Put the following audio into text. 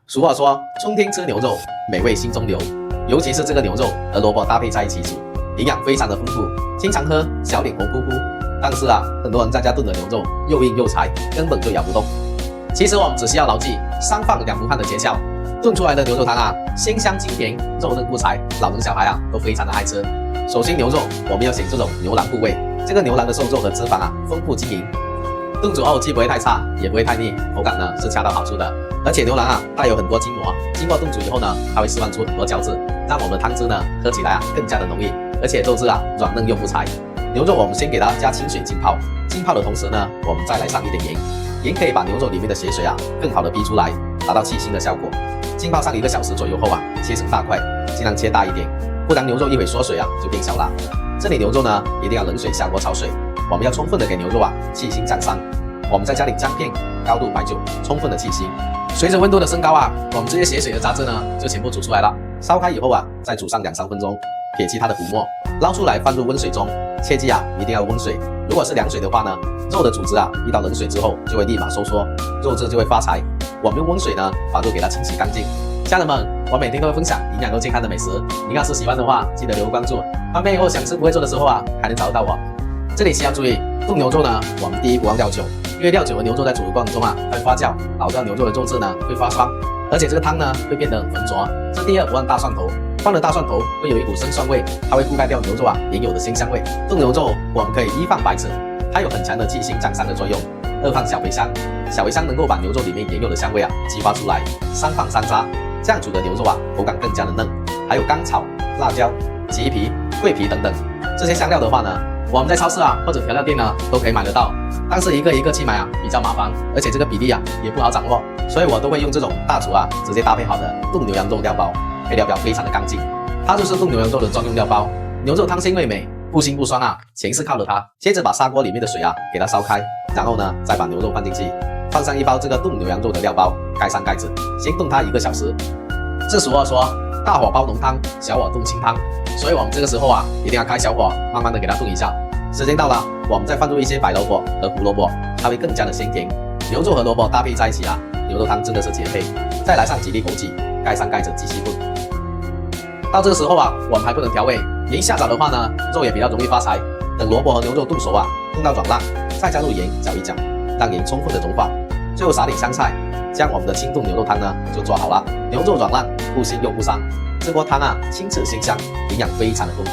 俗话说，春天吃牛肉，美味心中留。尤其是这个牛肉和萝卜搭配在一起煮，营养非常的丰富，经常喝小脸红扑扑。但是很多人在家炖的牛肉又硬又柴，根本就咬不动。其实我们只需要牢记三放两不怕的诀窍，炖出来的牛肉汤鲜香清甜，肉嫩不柴，老人小孩都非常的爱吃。首先牛肉我们要选这种牛腩部位，这个牛腩的瘦肉和脂肪丰富晶莹，炖煮后既不会太差，也不会太腻，口感是恰到好处的。而且牛腩带有很多筋膜，经过炖煮以后呢，它会释放出很多胶质，让我们的汤汁喝起来更加的浓郁，而且肉质软嫩又不柴。牛肉我们先给它加清水浸泡，浸泡的同时呢，我们再来上一点盐，盐可以把牛肉里面的血水更好的逼出来，达到去腥的效果。浸泡上1个小时左右后切成大块，尽量切大一点，不然牛肉一会缩水就变小了。这里牛肉呢一定要冷水下锅焯水，我们要充分的给牛肉去腥降膻。我们再加点姜片、高度白酒，充分的去腥。随着温度的升高我们这些血水的杂质呢就全部煮出来了。烧开以后再煮上2-3分钟，撇去它的浮沫，捞出来放入温水中，切记一定要温水。如果是凉水的话呢，肉的组织遇到冷水之后就会立马收缩，肉质就会发柴。我们用温水呢把肉给它清洗干净。家人们，我每天都会分享营养又健康的美食，您要是喜欢的话，记得留个关注，方便以后想吃不会做的时候还能找得到我。这里需要注意，炖牛肉呢，我们第一不忘料酒，因为料酒和牛肉在煮的过程中会发酵，导致牛肉的肉质会发酸，而且这个汤会变得很浑浊。这第二不忘大蒜头，放了大蒜头会有一股生蒜味，它会覆盖掉牛肉原有的鲜香味。炖牛肉我们可以一放白芷，它有很强的去腥降膻的作用；二放小茴香，小茴香能够把牛肉里面原有的香味激发出来；三放山楂，这样煮的牛肉口感更加的嫩。还有甘草、辣椒、橘皮、桂皮等等，这些香料的话呢，我们在超市或者调料店都可以买得到，但是一个一个去买比较麻烦，而且这个比例也不好掌握，所以我都会用这种大厨直接搭配好的炖牛羊肉料包，配料表非常的干净，它就是炖牛羊肉的专用料包。牛肉汤鲜味美，不腥不酸全是靠着它。接着把砂锅里面的水给它烧开，然后呢再把牛肉放进去，放上1包这个炖牛羊肉的料包，盖上盖子，先炖它1个小时。这俗话说，大火煲浓汤，小火炖清汤，所以我们这个时候一定要开小火，慢慢的给它炖一下。时间到了，我们再放入一些白萝卜和胡萝卜，它会更加的鲜甜。牛肉和萝卜搭配在一起牛肉汤真的是绝配。再来上几粒枸杞，盖上盖子继续炖。到这个时候我们还不能调味，盐下早的话呢，肉也比较容易发柴。等萝卜和牛肉炖熟炖到软烂，再加入盐搅一搅，让盐充分的融化。最后撒点香菜，这样我们的清炖牛肉汤就做好了。牛肉软烂，不腥又不膻，这锅汤清澈鲜香，营养非常的丰富。